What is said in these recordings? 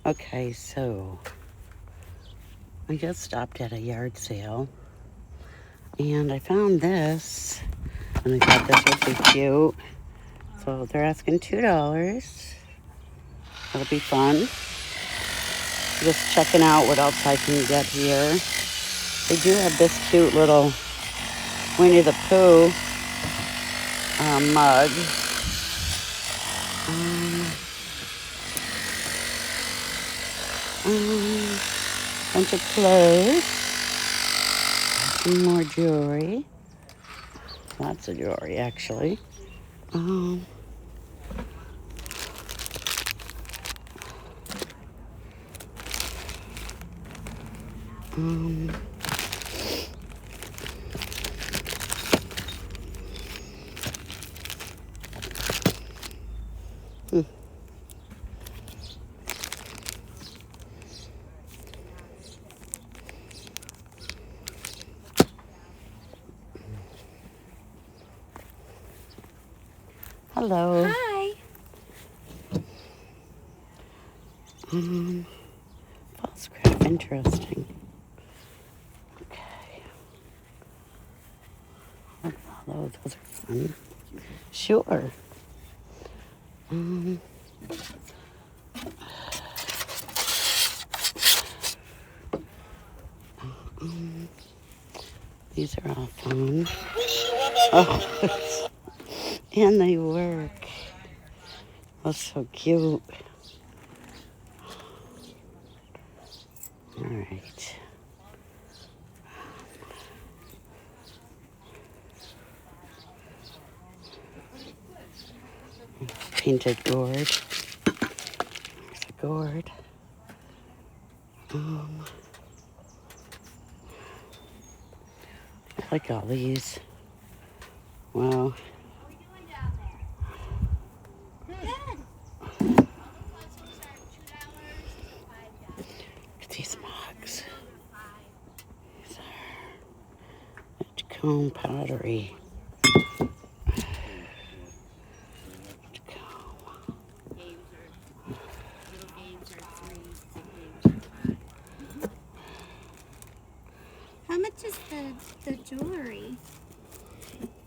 Okay, so I just stopped at a yard sale and I found this and I thought this would be cute. So they're asking $2. That'll be fun. Just checking out what else I can get here. They do have this cute little Winnie the Pooh mug. Bunch of clothes. Some more jewelry. Lots of jewelry, actually. Hello. Hi. False crap, interesting. Okay. Oh, those are fun. Sure. These are all fun. Oh, and they work. That's so cute. All right. Painted gourd. There's a gourd. I like all these. Wow. Look at these mugs. These are Edgecombe pottery. How much is the jewelry?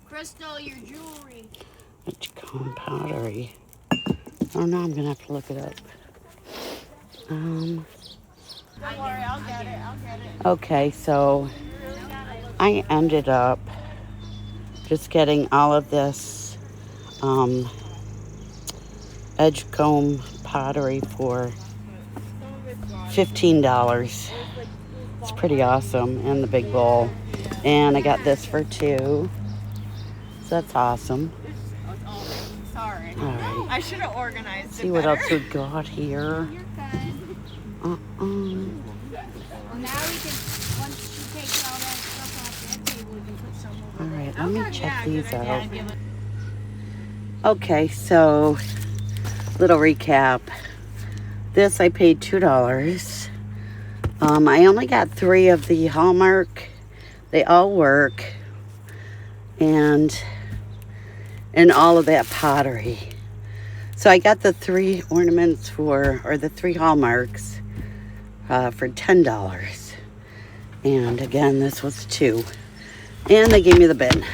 Crystal, your jewelry. Edgecombe pottery. Oh no, I'm gonna have to look it up. Don't worry, I'll get it. Okay, so I ended up just getting all of this Edgecombe pottery for $15. It's pretty awesome, and the big bowl. And I got this for $2. So that's awesome. Sorry. All right. I should have organized See it what better. else we got here. You're good. Well, now we can, once she takes all that stuff off that table, we can put some over All there. right, let me check these good idea. out. Give it- Okay, so little recap. This I paid $2. I only got 3 of the Hallmark. They all work. And all of that pottery. So I got the 3 ornaments or the 3 Hallmarks for $10. And again, this was 2. And they gave me the bin.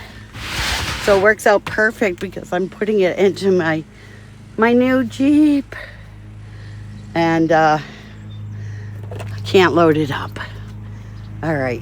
So it works out perfect because I'm putting it into my new Jeep. And I can't load it up. All right.